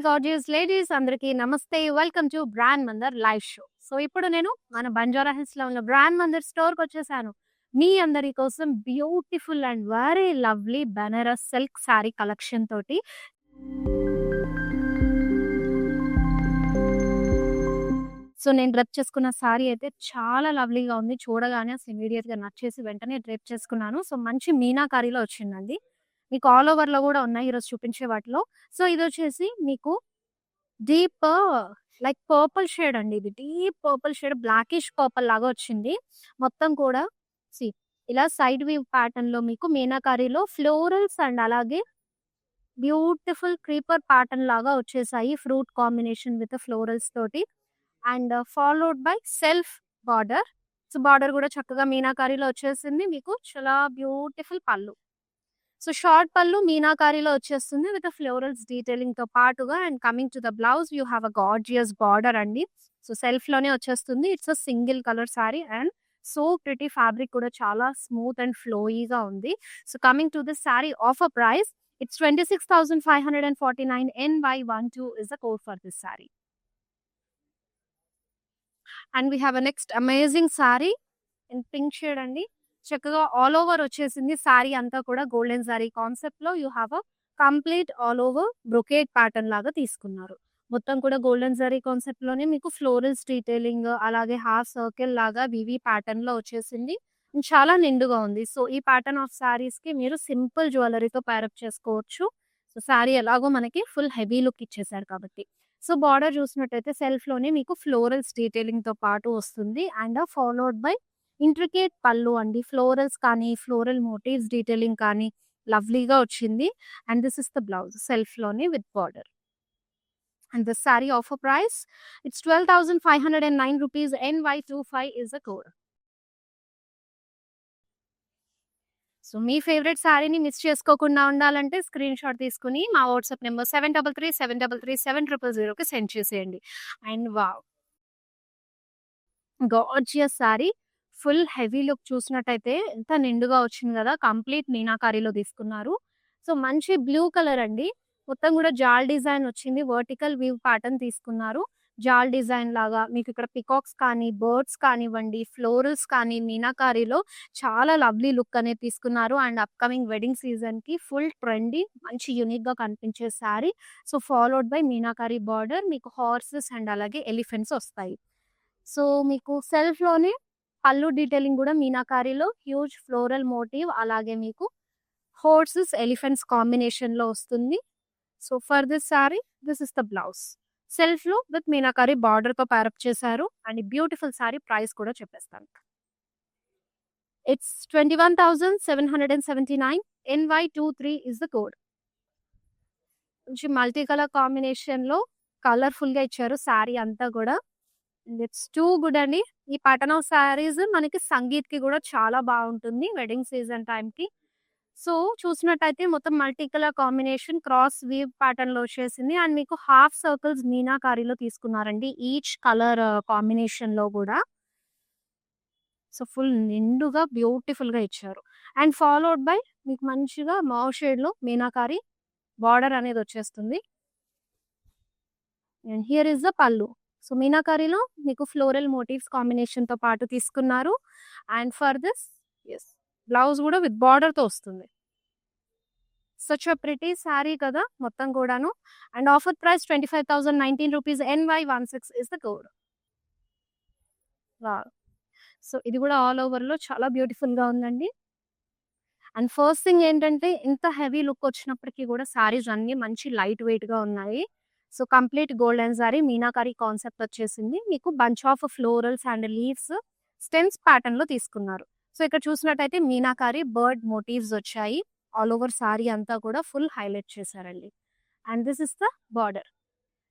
Gorgeous ladies అందరికీ నమస్తే. Welcome to brand Mandir live show. So ఇప్పుడు నేను మన బంజారా హిల్స్ లో ఉన్న బ్రాండ్ మందర్ స్టోర్ కి వచ్చేసాను. మీ అందరి కోసం beautiful and very lovely Banaras silk sorry collection తోటి. సో నేను డ్రెప్ చేసుకున్న సారీ అయితే చాలా లవ్లీగా ఉంది. చూడగానే అసలు ఇమీడియట్ గా నచ్చేసి వెంటనే డ్రెప్ చేసుకున్నాను. సో మంచి మీనాకారీలో వచ్చిందండి. మీకు ఆల్ ఓవర్ లో కూడా ఉన్నాయి ఈరోజు చూపించే వాటిలో. సో ఇది వచ్చేసి మీకు డీప్ లైక్ పర్పుల్ షేడ్ అండి. ఇది deep purple shade, blackish purple లాగా వచ్చింది. మొత్తం కూడా సి ఇలా సైడ్ వీవ్ ప్యాటర్న్ లో మీకు మీనాకారీలో ఫ్లోరల్స్ అండ్ అలాగే బ్యూటిఫుల్ క్రీపర్ ప్యాటర్న్ లాగా వచ్చేసాయి. ఫ్రూట్ కాంబినేషన్ విత్ ఫ్లోరల్స్ తోటి and followed by self border. So border కూడా చక్కగా మీనాకారీలో వచ్చేసింది. మీకు చాలా బ్యూటిఫుల్ పళ్ళు. సో షార్ట్ పళ్ళు మీనాకారీలో వచ్చేస్తుంది విత్ ఫ్లోరల్స్ డీటెయిలింగ్ తో పాటుగా. And coming to the blouse you have a gorgeous border అండి. సో సెల్ఫ్ లోనే వచ్చేస్తుంది. It's a single colour sorry and so pretty fabric కూడా చాలా స్మూత్ అండ్ ఫ్లోయీగా ఉంది. So coming to this sorry offer price, it's 26,549 NY12 is the code for this saree. And we have a next amazing sorry in pink shade అండి. చక్కగా all over వచ్చేసింది. Sorry అంతా కూడా golden sorry concept లో you have a complete all over brocade pattern లాగా తీసుకున్నారు. మొత్తం కూడా గోల్డెన్ జరీ కాన్సెప్ట్ లోనే మీకు ఫ్లోరల్స్ డీటెయిలింగ్ అలాగే హాఫ్ సర్కిల్ లాగా వివి ప్యాటర్న్ లో వచ్చేసింది. చాలా నిండుగా ఉంది. సో ఈ ప్యాటర్న్ ఆఫ్ సారీస్ కి మీరు సింపుల్ జ్యువెలరీతో ప్యారప్ చేసుకోవచ్చు. సో సారీ ఎలాగో మనకి ఫుల్ హెవీ లుక్ ఇచ్చేసారు కాబట్టి. సో బార్డర్ చూసినట్టయితే సెల్ఫ్ లోనే మీకు ఫ్లోరల్స్ డీటెయిలింగ్ తో పాటు వస్తుంది అండ్ ఫాలోడ్ బై ఇంట్రికేట్ పళ్ళు అండి. ఫ్లోరల్స్ కానీ ఫ్లోరల్ మోటివ్స్ డీటెయిలింగ్ కానీ లవ్లీగా వచ్చింది. And this is the blouse self లోనే with border. And the saree offer price, it's 12,509 rupees. NY25 is the code. So మీ ఫేవరెట్ శారీని మిస్ చేసుకోకుండా ఉండాలంటే స్క్రీన్ షాట్ తీసుకుని మా వాట్సాప్ నెంబర్ 7337337000కి సెండ్ చేసేయండి. And wow, gorgeous sorry, full heavy look చూసినట్టయితే ఎంత నిండుగా వచ్చింది కదా. కంప్లీట్ మీనాకారీలో తీసుకున్నారు. సో మంచి బ్లూ కలర్ అండి. మొత్తం కూడా జాల్ డిజైన్ వచ్చింది. వర్టికల్ వీవ్ ప్యాటర్న్ తీసుకున్నారు. జాల్ డిజైన్ లాగా మీకు ఇక్కడ పికాక్స్ కానీ బర్డ్స్ కానివ్వండి ఫ్లోరల్స్ కానీ మీనాకారీలో చాలా లవ్లీ లుక్ అనేది తీసుకున్నారు. అండ్ అప్కమింగ్ వెడ్డింగ్ సీజన్ కి ఫుల్ ట్రెండీ మంచి యూనిక్ గా కనిపించే sari. So followed by meenakari border, మీకు హార్సెస్ అండ్ అలాగే ఎలిఫెంట్స్ వస్తాయి. సో మీకు సెల్ఫ్ లోనే పళ్ళు డీటెయిలింగ్ కూడా మీనాకారీలో హ్యూజ్ ఫ్లోరల్ మోటివ్ అలాగే మీకు హార్సెస్ ఎలిఫెంట్స్ కాంబినేషన్ లో వస్తుంది. So for this sorry this is the blouse self లో విత్ మీనాకారీ బార్డర్ తో ప్యారప్ చేశారు. అండ్ బ్యూటిఫుల్ సారీ ప్రైస్ కూడా చెప్పేస్తాను. It's 21,779 NY23 is the code. మంచి మల్టీ కలర్ కాంబినేషన్ లో కలర్ఫుల్ గా ఇచ్చారు సారీ అంతా కూడా. ఇట్స్ టూ గుడ్ అండి. ఈ ప్యాటర్న్ ఆఫ్ సారీస్ మనకి సంగీత్ కి కూడా చాలా బాగుంటుంది వెడ్డింగ్ సీజన్ టైం కి. సో చూసినట్టయితే మొత్తం multi colour combination cross weave pattern లో వచ్చేసింది. అండ్ మీకు హాఫ్ సర్కిల్స్ మీనాకారీలో తీసుకున్నారండి ఈచ్ కలర్ కాంబినేషన్ లో కూడా. సో ఫుల్ నిండుగా బ్యూటిఫుల్ గా ఇచ్చారు. అండ్ ఫాలోడ్ బై మీకు మంచిగా మావ్ షేడ్ లో మీనాకారీ బార్డర్ అనేది వచ్చేస్తుంది. And here is the pallu. So మీనాకారీలో మీకు ఫ్లోరల్ మోటివ్స్ కాంబినేషన్ తో పాటు తీసుకున్నారు. And for this is blouse కూడా విత్ బార్డర్ తో వస్తుంది. సచ్ అ ప్రిటీ శారీ కదా మొత్తం కూడాను. And offer price 25,019 rupees. NY16 is the code. So ఇది కూడా ఆల్ ఓవర్ లో చాలా బ్యూటిఫుల్ గా ఉందండి. అండ్ ఫస్ట్ థింగ్ ఏంటంటే ఇంత హెవీ లుక్ వచ్చినప్పటికీ కూడా సారీస్ అన్ని మంచి లైట్ వెయిట్ గా ఉన్నాయి. So complete golden sorry meenakari concept వచ్చేసింది. మీకు bunch of florals and leaves stems pattern లో తీసుకున్నారు. సో ఇక్కడ చూసినట్టయితే మీనాకారీ బర్డ్ మోటివ్స్ వచ్చాయి. ఆల్ ఓవర్ సారీ అంతా కూడా ఫుల్ హైలైట్ చేశారండి. And this is the border.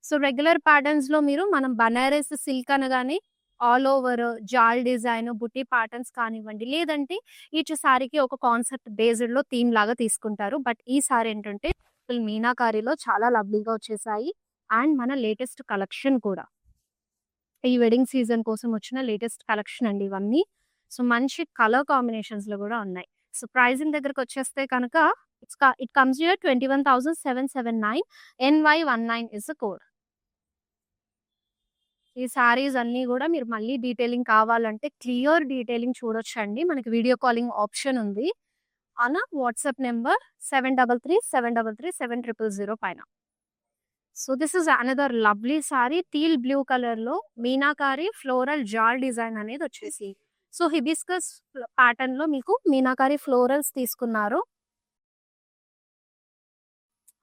So regular patterns లో మీరు మనం బనారస్ సిల్క్ అనగానే ఆల్ ఓవర్ జాల్ డిజైన్ బుట్టి ప్యాటర్న్స్ కానివ్వండి, లేదంటే ఈచ్ సారీకి ఒక కాన్సెప్ట్ బేస్డ్ లో థీమ్ లాగా తీసుకుంటారు. బట్ ఈ సారీ ఏంటంటే ఫుల్ మీనాకారీలో చాలా లవ్లీగా వచ్చేసాయి. అండ్ మన లేటెస్ట్ కలెక్షన్ కూడా ఈ వెడ్డింగ్ సీజన్ కోసం వచ్చిన లేటెస్ట్ కలెక్షన్ అండి ఇవన్నీ. సో మంచి కలర్ కాంబినేషన్స్ లో కూడా ఉన్నాయి. సో, ప్రైజింగ్ దగ్గరకొచ్చేస్తే కనుక it comes here 21,779. NY19 is the code. ఈ శారీస్ అన్నీ గూడా మీరు మళ్ళీ డీటెయిలింగ్ కావాలంటే క్లియర్ డీటెయిలింగ్ చూడొచ్చండి. మనకి వీడియో కాలింగ్ ఆప్షన్ ఉంది. ఆన్ వాట్సాప్ నంబర్ 7337337000 పైన. So, this is another lovely sari teal blue కలర్‌లో మీనాకారి ఫ్లోరల్ జాల్ డిజైన్ అనేదొచ్చేసి. సో, హిబిస్కస్ ప్యాటర్న్‌లో మీకు మీనాకారి ఫ్లోరల్స్ తీసుకున్నారు.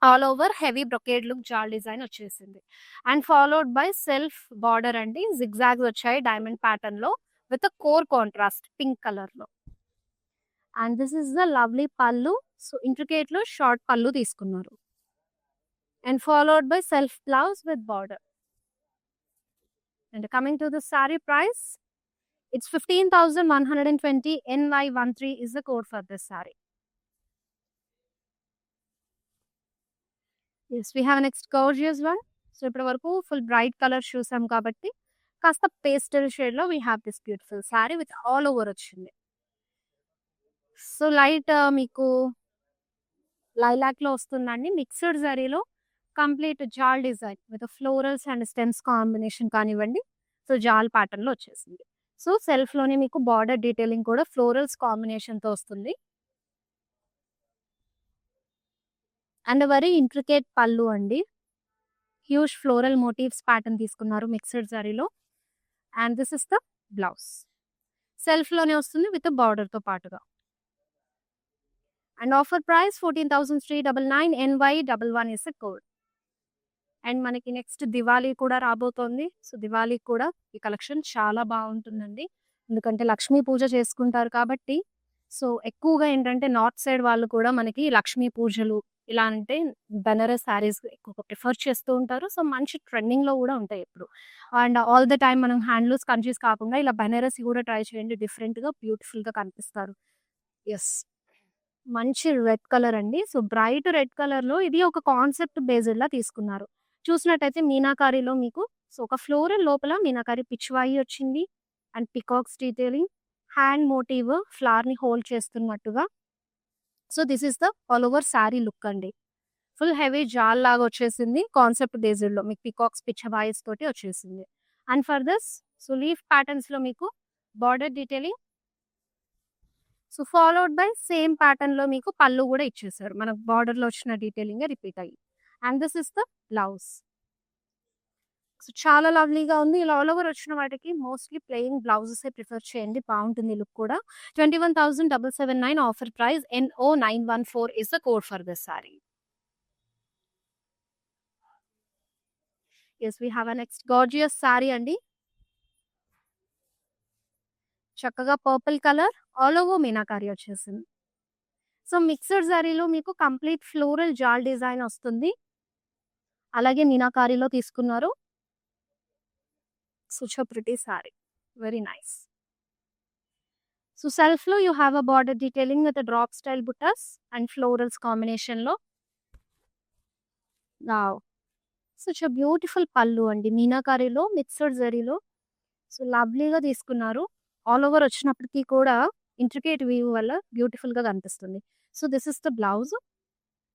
All over heavy brocade look jaal design వచ్చేసింది. And followed by self border అండి. జిగ్‌జాగ్స్ వచ్చాయి డైమండ్ ప్యాటర్న్‌లో విత్ కోర్ కాంట్రాస్ట్ పింక్ కలర్‌లో. And this is the lovely pallu. So, ఇంట్రికేట్‌లో షార్ట్ పల్లు తీసుకున్నారు. And followed by self blouse with border. And coming to the sorry price, it's 15,120. NY13 is the code for this saree. Yes, we have next gorgeous one. So, ఇప్పటి వరకు full bright colour చూసాం కాబట్టి కాస్త pastel షేడ్‌లో we have this beautiful saree with all over వచ్చింది. So, light మీకు లైలాక్‌లో వస్తుందండి. మిక్స్డ్ జరీలో complete jaal design with florals and stems combination కానివ్వండి. సో, జాల్ ప్యాటర్న్‌లో వచ్చేసింది. సో, సెల్ఫ్‌లోనే మీకు బార్డర్ డీటెయిలింగ్ కూడా ఫ్లోరల్స్ కాంబినేషన్‌తో వస్తుంది. అండ్ వెరీ ఇంట్రికేట్ పల్లు అండి. హ్యూజ్ ఫ్లోరల్ మోటివ్స్ ప్యాటర్న్ తీసుకున్నారు మిక్స్డ్ జరీలో. And this is the blouse. సెల్ఫ్‌లోనే వస్తుంది విత్ బార్డర్‌తో పాటుగా. And offer price 14,399. NY11 is the code. And మనకి నెక్స్ట్ దివాళీ కూడా రాబోతోంది. సో, దివాళీకి కూడా ఈ కలెక్షన్ చాలా బాగుంటుందండి. ఎందుకంటే లక్ష్మీ పూజ చేసుకుంటారు కాబట్టి. సో, ఎక్కువగా ఏంటంటే నార్త్ సైడ్ వాళ్ళు కూడా మనకి లక్ష్మీ పూజలు ఇలా అంటే బెనారస్ శారీస్ ఎక్కువగా ప్రిఫర్ చేస్తూ ఉంటారు. సో, మంచి ట్రెండింగ్‌లో కూడా ఉంటాయి ఎప్పుడు. అండ్ ఆల్ ద టైమ్ మనం హ్యాండ్లూమ్స్ కంచీస్ కాకుండా ఇలా బెనారసి కూడా ట్రై చేయండి. డిఫరెంట్‌గా బ్యూటిఫుల్‌గా కనిపిస్తారు. యెస్. మంచి రెడ్ కలర్ అండి. సో, బ్రైట్ రెడ్ కలర్‌లో ఇది ఒక కాన్సెప్ట్ బేస్డ్‌లా తీసుకున్నారు. చూసినట్టయితే మీనాకారిలో మీకు సో, ఒక ఫ్లోరల్ లోపల మీనాకారి పిచ్వాయి వచ్చింది. And peacocks detailing, hand motif ఫ్లవర్‌ని హోల్డ్ చేస్తున్నట్టుగా. So, this is the all over sari look అండి. ఫుల్ హెవీ జాల్ లాగా వచ్చేసింది. కాన్సెప్ట్ బేస్డ్‌లో మీకు పికాక్స్ పిచ్వాయిస్ తోటి వచ్చేసింది. And for this so, leaf ప్యాటర్న్స్‌లో మీకు border detailing. So, followed by same ప్యాటర్న్‌లో మీకు పల్లు కూడా ఇచ్చేసారు. మనకు బార్డర్‌లో వచ్చిన డీటెయిలింగే రిపీట్ అయ్యి. And this is the blouse. So, చాలా లవ్లీగా ఉంది. ఇలా ఆల్ ఓవర్ వచ్చిన వాటికి మోస్ట్‌లీ ప్లెయిన్ బ్లౌజెసే ప్రిఫర్ చేయండి. బావుంటుంది లుక్ కూడా. 21,779 offer price. NO914 is the code for this sari. Yes, we have a next gorgeous sari అండి. చక్కగా purple colour all over meenakari వచ్చేసింది. సో, మిక్స్డ్ జరీలో మీకు కంప్లీట్ ఫ్లోరల్ జాల్ డిజైన్ వస్తుంది. అలాగే మీనాకారిలో తీసుకున్నారు. such a pretty saree. Very nice. So, self-లో you have a border detailing with a drop style buttas and florals combinationలో. Wow. Such a beautiful పల్లు అండి. మీనాకారిలో mixed జరీలో. So, లవ్లీగా తీసుకున్నారు. All over వచ్చినప్పటికీ కూడా intricate weave వల్ల బ్యూటిఫుల్‌గా కనిపిస్తుంది. So, this is the blouse.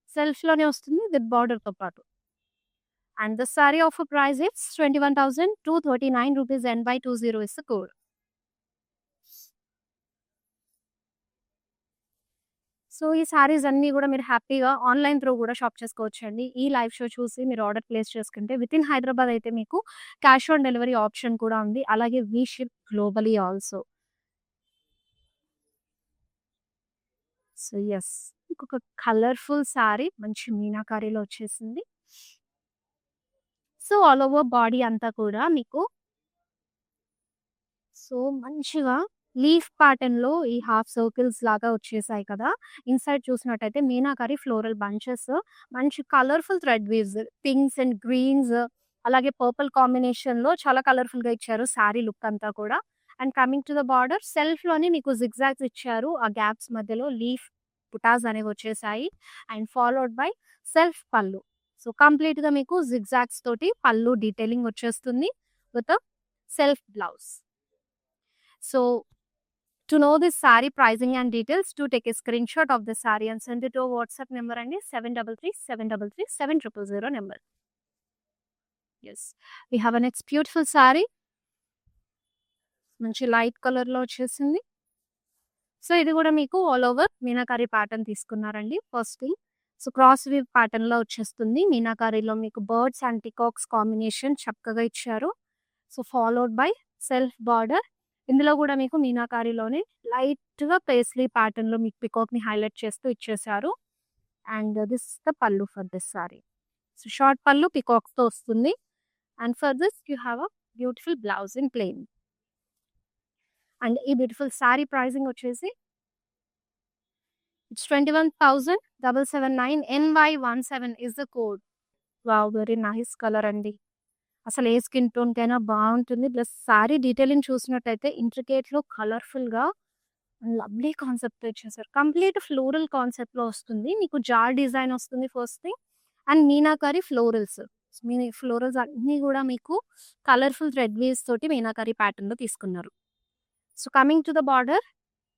సెల్ఫ్‌లోనే వస్తుంది విత్ బార్డర్‌తో పాటు. And the saree offer price is 21,239 rupees. NY20 is the code. So, ఈ సారీస్ అన్నీ కూడా మీరు హ్యాపీగా ఆన్‌లైన్ త్రూ కూడా షాప్ చేసుకోవచ్చండి. ఈ లైవ్ షో చూసి మీరు ఆర్డర్ ప్లేస్ చేసుకుంటే వితిన్ హైదరాబాద్ అయితే మీకు క్యాష్ ఆన్ డెలివరీ ఆప్షన్ కూడా ఉంది. అలాగే we ship globally also. So, yes. ఇంకొక కలర్‌ఫుల్ సారీ మంచి మీనాకారిలో వచ్చేసింది. సో, ఆల్ ఓవర్ బాడీ అంతా కూడా మీకు సో, మంచిగా లీఫ్ ప్యాటర్న్‌లో ఈ హాఫ్ సర్కిల్స్ లాగా వచ్చేసాయి కదా! ఇన్‌సైడ్ చూసినట్టయితే మీనాకారి ఫ్లోరల్ బంచెస్, మంచి colourful thread weaves, pinks and greens అలాగే పర్పుల్ కాంబినేషన్‌లో చాలా కలర్‌ఫుల్‌గా ఇచ్చారు సారీ లుక్ అంతా కూడా. And coming to the border సెల్ఫ్‌లోనే మీకు జిగ్‌జాగ్స్ ఇచ్చారు. ఆ గ్యాప్స్ మధ్యలో లీఫ్ బుటాస్ అనేవి వచ్చేసాయి. అండ్ ఫాలోడ్ బై సెల్ఫ్ పల్లు. సో, కంప్లీట్‌గా మీకు జిగ్‌జాగ్స్ తోటి పల్లు డీటెయిలింగ్ వచ్చేస్తుంది with self blouse. So, To know this saree pricing and details, to take a screenshot of the saree and send it to our WhatsApp number and 733-733-7000 number. Yes, we have a next beautiful saree. మంచి light కలర్‌లో వచ్చేసింది. So, ఇది కూడా మీకు all over meenakari pattern తీసుకున్నారండి. First thing. So, cross weave ప్యాటర్న్‌లో వచ్చేస్తుంది. మీనాకారిలో మీకు బర్డ్స్ అండ్ పీకాక్స్ కాంబినేషన్ చక్కగా ఇచ్చారు. So, followed by self border. ఇందులో కూడా మీకు మీనాకారిలోనే లైట్‌గా పేస్లీ ప్యాటర్న్‌లో మీకు పీకాక్‌ని హైలైట్ చేస్తూ ఇచ్చేశారు. అండ్ దిస్ ఇస్ ద పల్లు for this sorry. So, short పల్లు పీకాక్స్‌తో వస్తుంది. And for this you have a beautiful blouse in plain. And ఈ బ్యూటిఫుల్ సారీ ప్రైసింగ్ వచ్చేసి it's 21,779. NY17 is the code. Wow! Very nice colour అండి. అసలు ఏ skin టోన్‌కైనా బావుంటుంది. Plus sorry detailing చూసినట్టయితే ఇంట్రికేట్‌లో కలర్‌ఫుల్‌గా lovely కాన్సెప్ట్‌తో ఇచ్చేసారు. కంప్లీట్ ఫ్లోరల్ కాన్సెప్ట్‌లో వస్తుంది. మీకు జార్ డిజైన్ వస్తుంది first thing. And meenakari florals. Florals అన్నీ కూడా మీకు కలర్‌ఫుల్ థ్రెడ్ వీవ్స్ తోటి మీనాకారి ప్యాటర్న్‌లో తీసుకున్నారు. So, coming to the border.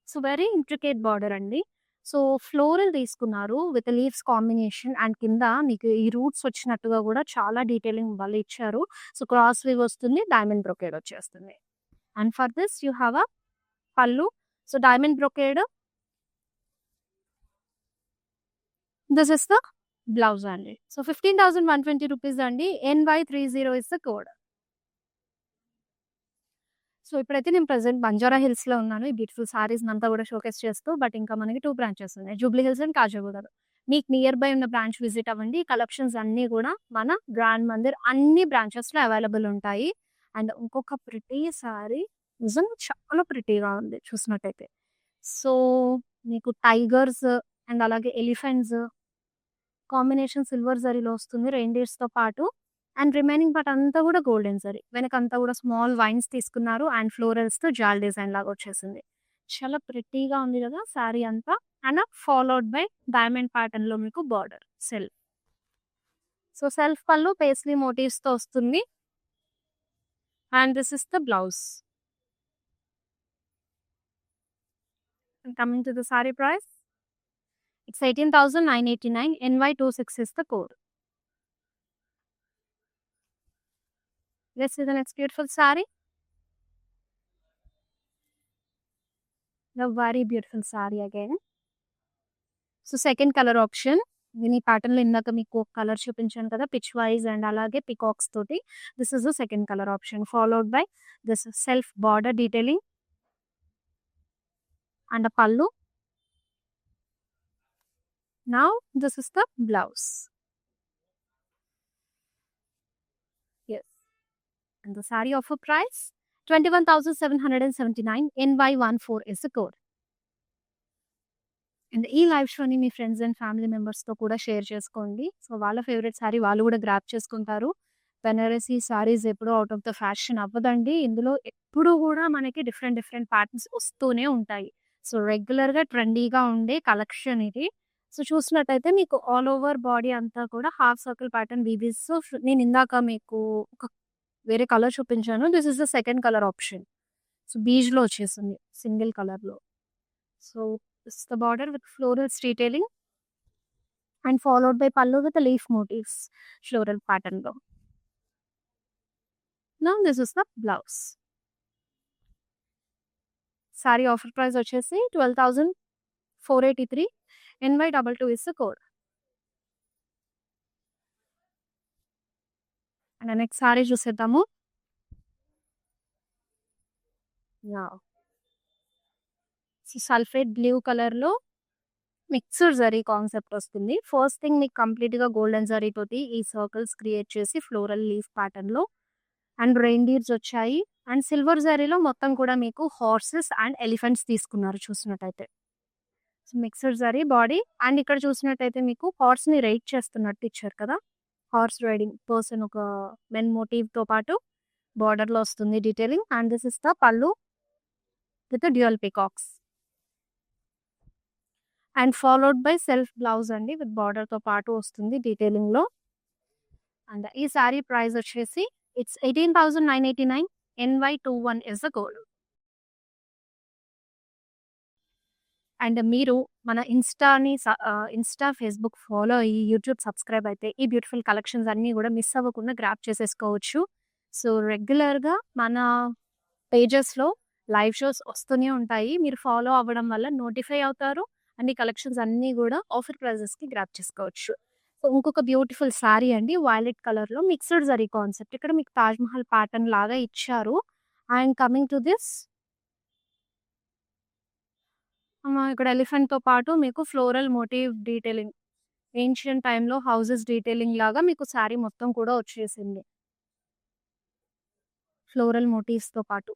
So, very intricate border అండి. సో, ఫ్లోరల్ తీసుకున్నారు విత్ లీవ్స్ కాంబినేషన్ అండ్ కింద మీకు ఈ రూట్స్ వచ్చినట్టుగా కూడా చాలా డీటెయిలింగ్ భలే ఇచ్చారు. సో, క్రాస్ వీవ్ వస్తుంది. డైమండ్ బ్రొకేడ్ వచ్చేస్తుంది. And for this you have a pallu. So, diamond brocade. This is the blouse అండి. సో, 15,120 రూపీస్ అండి. NY30 is the code. So, ఇప్పుడైతే నేను ప్రెజెంట్ బంజారా హిల్స్‌లో ఉన్నాను. ఈ బ్యూటిఫుల్ సారీస్‌నంతా కూడా షోకేస్ చేస్తూ. బట్ ఇంకా మనకి 2 బ్రాంచెస్ ఉన్నాయి. జూబ్లీ హిల్స్ అండ్ కాజీగూడలో. మీకు నియర్ బై ఉన్న బ్రాంచ్ విజిట్ అవ్వండి. ఈ కలెక్షన్స్ అన్నీ కూడా మన గ్రాండ్ మందిర్ అన్ని బ్రాంచెస్‌లో అవైలబుల్ ఉంటాయి. అండ్ ఇంకొక ప్రిటీ సారీ నిజంగా చాలా ప్రిటీగా ఉంది చూసినట్టయితే. సో, మీకు టైగర్స్ అండ్ అలాగే ఎలిఫెంట్స్ కాంబినేషన్ సిల్వర్ జరీలో వస్తుంది రెయిన్‌డియర్స్‌తో పాటు. అండ్ రిమైనింగ్ పార్ట్ అంతా కూడా గోల్డెన్ జరీ. వెనకంతా కూడా స్మాల్ వైన్స్ తీసుకున్నారు అండ్ ఫ్లోరల్స్‌తో జాల్ డిజైన్ లాగా వచ్చేసింది. చాలా ప్రిటీగా ఉంది కదా సారీ అంతా. అండ్ ఫాలోడ్ బై డైమండ్ ప్యాటర్న్‌లో మీకు బార్డర్ సెల్ఫ్. సో, సెల్ఫ్ పల్లు పేస్లీ మోటివ్స్‌తో వస్తుంది. And this is the blouse. Coming to the sorry price. It's 18,989. NY26 is the code. Let's see the next beautiful saree. The very beautiful saree again. So, second colour option. నేను ఈ ప్యాటర్న్‌లో ఇందాక మీకు colour చూపించాను కదా pitch wise and అలాగే peacocks తోటి. This is the second colour option followed by this self border detailing and a pallu. Now this is the blouse. Yes. And the saree offer price 21,779. NY14 is the code. And ఈ live షోని మీ friends and family మెంబర్స్‌తో కూడా share చేసుకోండి. So, వాళ్ళ favourite sorry వాళ్ళు కూడా grab చేసుకుంటారు. బెనారసీ సారీస్ ఎప్పుడూ ఔట్ ఆఫ్ ద ఫ్యాషన్ అవ్వదండి. ఇందులో ఎప్పుడూ కూడా మనకి డిఫరెంట్ డిఫరెంట్ ప్యాటర్న్స్ వస్తూనే ఉంటాయి. సో, రెగ్యులర్‌గా ట్రెండీగా ఉండే కలెక్షన్ ఇది. సో, చూసినట్టయితే మీకు ఆల్ ఓవర్ బాడీ అంతా కూడా half circle pattern weaves. So, నేను ఇందాక మీకు ఒక వేరే కలర్ చూపించాను. This is the second colour option. So, బీజ్‌లో వచ్చేసింది సింగిల్ కలర్‌లో. So, this is the border with florals detailing and followed by pallu with the leaf motifs floral pattern lo. Now this is the blouse. Saree offer price vachesi 12,483. NY22 is the code. And the next saree చూసేద్దాము. Yeah. So, sulphate blue కలర్‌లో mixed zari concept వస్తుంది. First thing మీకు కంప్లీట్‌గా golden zari తోటి ఈ circles create చేసి floral leaf ప్యాటర్న్‌లో and రెయిన్‌డియర్స్ వచ్చాయి. అండ్ సిల్వర్ జరీలో మొత్తం కూడా మీకు హార్సెస్ అండ్ ఎలిఫెంట్స్ తీసుకున్నారు చూసినట్టయితే. So, mixed zari body and ఇక్కడ చూసినట్టయితే మీకు హార్స్‌ని రైడ్ చేస్తున్నట్టు ఇచ్చారు కదా! హార్స్ రైడింగ్ పర్సన్ ఒక మెన్ మోటివ్‌తో పాటు బార్డర్‌లో వస్తుంది detailing. And this is the pallu with dual peacocks. And followed by self blouse అండి విత్ బార్డర్‌తో పాటు వస్తుంది డీటెయిలింగ్‌లో. అండ్ ఈ సారీ ప్రైస్ వచ్చేసి it's 18,989. NY21 is the code. And మీరు మన ఇన్‌స్టా, ఫేస్‌బుక్ ఫాలో అయ్యి, యూట్యూబ్ సబ్స్క్రైబ్ అయితే ఈ బ్యూటిఫుల్ కలెక్షన్స్ అన్నీ గూడా మిస్ అవ్వకుండా గ్రాబ్ చేసేసుకోవచ్చు. సో, రెగ్యులర్‌గా మన పేజెస్‌లో లైవ్ షోస్ వస్తూనే ఉంటాయి. మీరు ఫాలో అవ్వడం వల్ల నోటిఫై అవుతారు. అండ్ ఈ కలెక్షన్స్ అన్నీ గూడా ఆఫర్ ప్రైజెస్‌కి గ్రాబ్ చేసుకోవచ్చు. సో, ఇంకొక బ్యూటిఫుల్ సారీ అండి. వైలెట్ కలర్‌లో మిక్స్డ్ జరీ కాన్సెప్ట్. ఇక్కడ మీకు తాజ్ మహల్ ప్యాటర్న్ లాగా ఇచ్చారు. అండ్ కమింగ్ టు దిస్ ఇక్కడ ఎలిఫెంట్‌తో పాటు మీకు ఫ్లోరల్ మోటివ్ డీటెయిలింగ్. ఏన్షియెంట్ టైమ్‌లో హౌసెస్ డీటెయిలింగ్ లాగా మీకు సారీ మొత్తం కూడా వచ్చేసింది. ఫ్లోరల్ మోటివ్స్‌తో పాటు.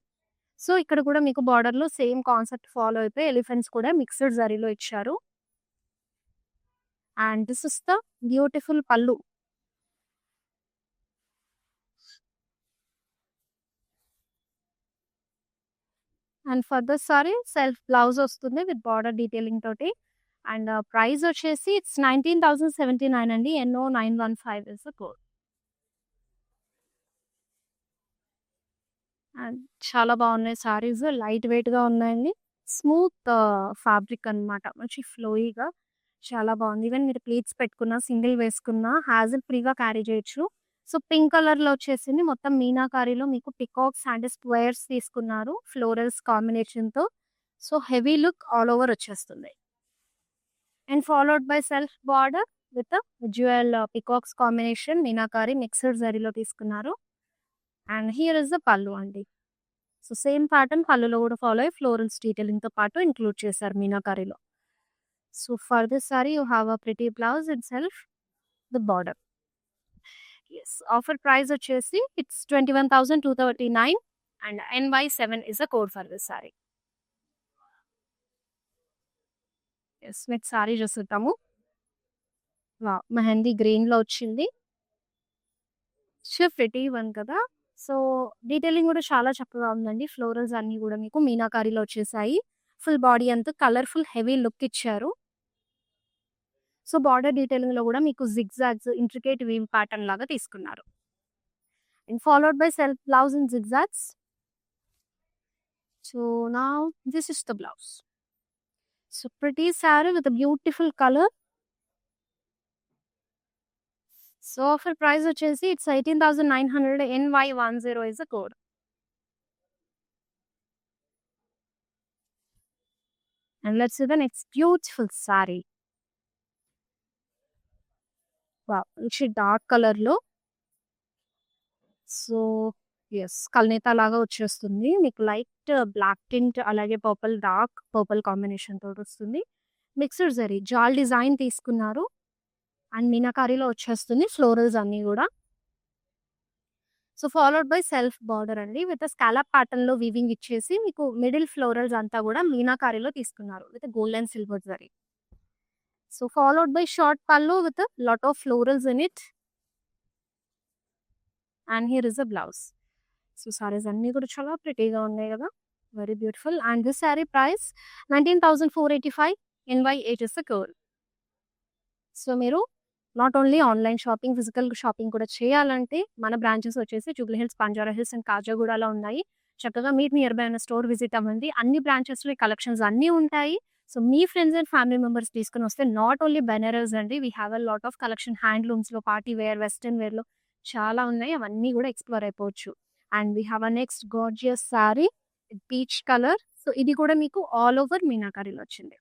సో, ఇక్కడ కూడా మీకు బోర్డర్‌లో సేమ్ కాన్సెప్ట్ ఫాలో అయిపోయి ఎలిఫెంట్స్ కూడా మిక్స్డ్ జరీలో ఇచ్చారు. And this is the beautiful pallu. And for the sari self blouse వస్తుంది విత్ బోర్డర్ డీటెయిలింగ్ తోటి. అండ్ ప్రైస్ వచ్చేసి ఇట్స్ 19,079 అండి. NO915 is the code. And చాలా బాగున్నాయి సారీస్. లైట్ వెయిట్‌గా ఉన్నాయండి. స్మూత్ ఫ్యాబ్రిక్ అన్నమాట. మంచి ఫ్లోయీగా చాలా బాగుంది. ఈవెన్ మీరు ప్లీట్స్ పెట్టుకున్నా, సింగిల్ వేసుకున్నా హాజల్ ఫ్రీగా క్యారీ చేయొచ్చు. సో, పింక్ కలర్‌లో వచ్చేసింది. మొత్తం మీనాకారీలో మీకు పికాక్స్ అండ్ స్క్వేర్స్ తీసుకున్నారు. ఫ్లోరల్స్ కాంబినేషన్‌తో. So, heavy look all over వచ్చేస్తుంది. And followed by self border with dual peacocks combination meenakari mixed జరీలో తీసుకున్నారు. అండ్ హియర్ ఇస్ ద పల్లు అండి. సో, సేమ్ ప్యాటర్న్ పళ్ళులో కూడా ఫాలో అయ్యి ఫ్లోరల్స్ డీటెయిలింగ్‌తో పాటు ఇంక్లూడ్ చేశారు మీనాకారీలో. So, for this sari you have a pretty blouse itself with border. Yes. Offer price వచ్చేసి it's 21,239 and NY7 is the code for this sari. Yes. Next sari చూసేద్దాము. వావ్! మెహందీ గ్రీన్‌లో వచ్చింది. ప్రిటీ వన్ కదా! సో, డీటెయిలింగ్ కూడా చాలా చక్కగా ఉందండి. ఫ్లోరల్స్ అన్నీ కూడా మీకు మీనాకారీలో వచ్చేసాయి. ఫుల్ బాడీ అంతా కలర్‌ఫుల్ హెవీ లుక్ ఇచ్చారు. సో, బార్డర్ డీటెయిలింగ్‌లో కూడా మీకు జిగ్‌జాగ్స్, ఇంట్రికేట్ వీవ్ ప్యాటర్న్ లాగా తీసుకున్నారు. And followed by self blouse in zigzags. So, now this is the blouse. So, pretty sari with a beautiful colour. So, offer price వచ్చేసి it's 18,900 NY10 is the code. And let's see the next beautiful sari. Wow! మంచి dark కలర్‌లో. So, yes. Kalnetha లాగా వచ్చేస్తుంది. మీకు light black tint అలాగే dark purple combination తోటొస్తుంది. Mixed zari jaal design తీసుకున్నారు. And మీనాకారీలో వచ్చేస్తుంది ఫ్లోరల్స్ అన్నీ గూడా. So, followed by self border అండి. విత్ స్కాలప్ ప్యాటర్న్‌లో వీవింగ్ ఇచ్చేసి మీకు మిడిల్ ఫ్లోరల్స్ అంతా గూడా మీనాకారీలో తీసుకున్నారు. With gold and silver zari. So, followed by short pallu with lot of florals in it. And here is the blouse. So, saris అన్నీ కూడా చాలా ప్రిటీగా ఉన్నాయి గదా! Very beautiful. And this sorry price 19,485 NY8 is the code. So, మీరు not only online shopping, physical shopping కూడా చేయాలంటే మన బ్రాంచెస్ వచ్చేసి జూబ్లీ హిల్స్, బంజారా హిల్స్ అండ్ కాజాగూడలో ఉన్నాయి. చక్కగా మీరు నియర్ బై ఉన్న స్టోర్ విజిట్ అవ్వండి. అన్ని బ్రాంచెస్‌లో ఈ కలెక్షన్స్ అన్నీ ఉంటాయి. సో, మీ ఫ్రెండ్స్ అండ్ ఫ్యామిలీ మెంబర్స్ తీసుకొనొస్తే నాట్ ఓన్లీ బెనారస్ అండి. We have a lot of collection హ్యాండ్లూమ్స్‌లో, పార్టీ వేర్, వెస్టర్న్ వేర్‌లో చాలా ఉన్నాయి. అవన్నీ కూడా ఎక్స్‌ప్లోర్ అయిపోవచ్చు. And we have a next gorgeous sorry peach colour. So, ఇది కూడా మీకు ఆల్ ఓవర్ మీనాకారీలో వచ్చింది.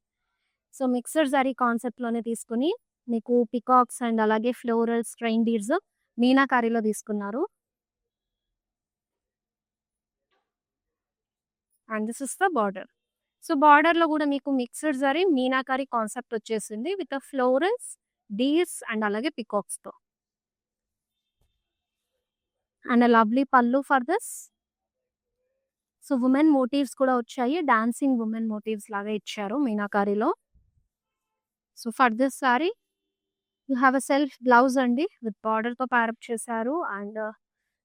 సో, మిక్స్డ్ సారీ కాన్సెప్ట్‌లోనే తీసుకొని మీకు పికాక్స్ అండ్ అలాగే ఫ్లోరల్స్, ట్రైన్ బీడ్స్ మీనాకారీలో తీసుకున్నారు. And this is the border. So, బార్డర్‌లో గూడా మీకు మిక్స్డ్ జరీ మీనాకారి కాన్సెప్ట్ వచ్చేసింది. విత్ ఫ్లోరల్స్, డీర్స్ అండ్ అలాగే పికాక్స్‌తో. And lovely pallu for this. So, women motifs కూడా వచ్చాయి. డాన్సింగ్ వుమెన్ మోటివ్స్ లాగా ఇచ్చారు మీనాకారిలో. So, for this sari you have a self blouse అండి. విత్ బార్డర్‌తో ప్యారప్ చేశారు. And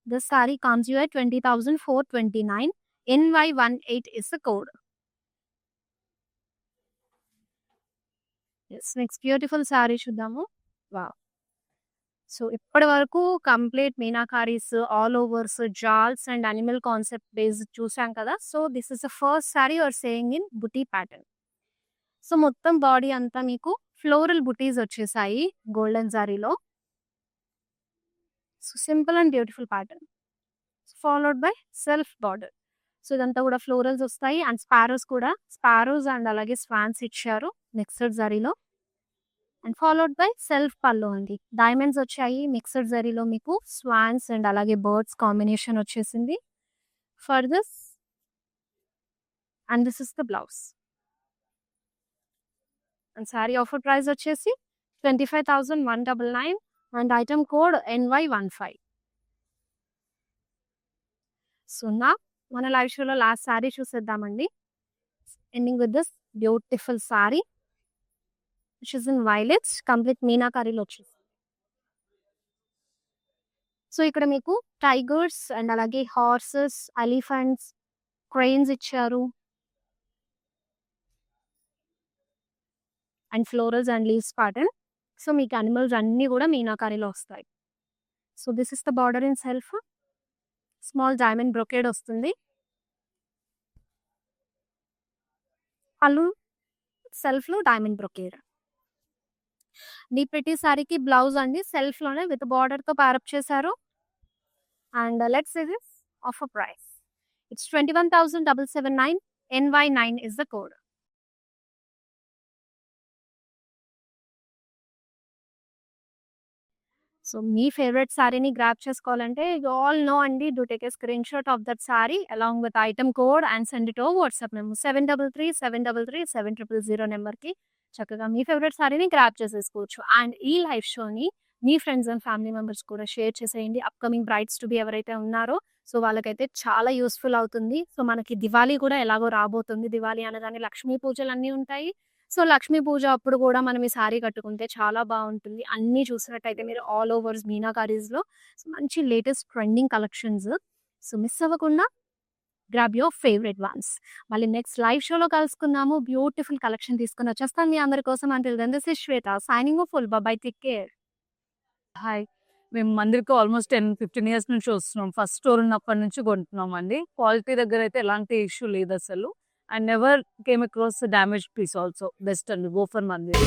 this sari comes you at 20,429 NY18 is the code. Yes. Next beautiful sari చూద్దాము. Wow! So, ఇప్పటి వరకు complete meenakaris, all overs, jaals and animal concept based చూసాం కదా! So, this is the first sari you are saying in buti pattern. So, మొత్తం body అంతా మీకు floral butis వచ్చేసాయి golden జారీలో. So, simple and beautiful pattern. Followed by self border. So, ఇదంతా కూడా florals వస్తాయి అండ్ స్పారోస్ అండ్ అలాగే స్వాన్స్ ఇచ్చారు మిక్స్డ్ జరీలో. అండ్ ఫాలోడ్ బై సెల్ఫ్ పళ్ళు అండి. డైమండ్స్ వచ్చాయి మిక్స్డ్ జరీలో మీకు స్వాన్స్ అండ్ అలాగే బర్డ్స్ కాంబినేషన్ వచ్చేసింది. For this and this is the blouse. And sorry offer price వచ్చేసి 25,199 and item code NY15. So నా మన లైవ్ షోలో లాస్ట్ సారీ చూసేద్దామండి. Ending with this beautiful sari which is in violets complete మీనాకారీలో వచ్చేసి. So ఇక్కడ మీకు టైగర్స్ అండ్ అలాగే హార్సెస్, ఎలిఫెంట్స్, క్రెయిన్స్ ఇచ్చారు and florals and leaves pattern. So మీకు అనిమల్స్ అన్నీ కూడా మీనాకారీలో వస్తాయి. So this is the border in self. Small diamond brocade వస్తుంది. పళ్ళు సెల్ఫ్లో డైమండ్ బ్రొకేడ్. ఈ ప్రతి సారీకి బ్లౌజ్ అండి సెల్ఫ్ లోనే విత్ బార్డర్ తో ప్యారప్ చేశారు. And let's see this offer price. It's 21,779. NY9 is the code. So మీ ఫేవరెట్ సారీని గ్రాప్ చేసుకోవాలంటే యూ ఆల్ నో అండి, do take a screenshot of that sari along with item code and send it ఓ WhatsApp number 7337337000 నెంబర్కి చక్కగా మీ favourite సారీని grab చేసేసుకోవచ్చు. అండ్ ఈ లైవ్ షోని మీ ఫ్రెండ్స్ అండ్ ఫ్యామిలీ మెంబర్స్ కూడా షేర్ చేసేయండి. అప్కమింగ్ బ్రైడ్స్ టు బి ఎవరైతే ఉన్నారో సో వాళ్ళకైతే చాలా యూస్ఫుల్ అవుతుంది. సో మనకి దివాళీ కూడా ఎలాగో రాబోతుంది. దివాళీ అనగానే లక్ష్మీ పూజలు అన్నీ ఉంటాయి. సో లక్ష్మీ పూజ అప్పుడు కూడా మనం ఈ సారీ కట్టుకుంటే చాలా బాగుంటుంది. అన్నీ చూసినట్టయితే మీరు ఆల్ ఓవర్స్ మీనాకారీస్లో మంచి latest trending collections. So miss అవ్వకుండా గ్రాబ్ యువర్ ఫేవరెట్ వన్స్. మళ్ళీ నెక్స్ట్ లైవ్ షోలో కలుసుకుందాము. బ్యూటిఫుల్ కలెక్షన్ తీసుకుని వచ్చేస్తాను మీ అందరి కోసం. Until then this is Shweta signing off. Full bye, take care. Hi. మేము మందిరికి ఆల్మోస్ట్ 10-15 ఇయర్స్ నుంచి వస్తున్నాం. ఫస్ట్ స్టోర్ ఉన్నప్పటి నుంచి కొంటున్నాం అండి. క్వాలిటీ దగ్గర అయితే ఎలాంటి ఇష్యూ లేదు అసలు. And never came across damage piece also. Best అండి, గో ఫర్ మందిర్.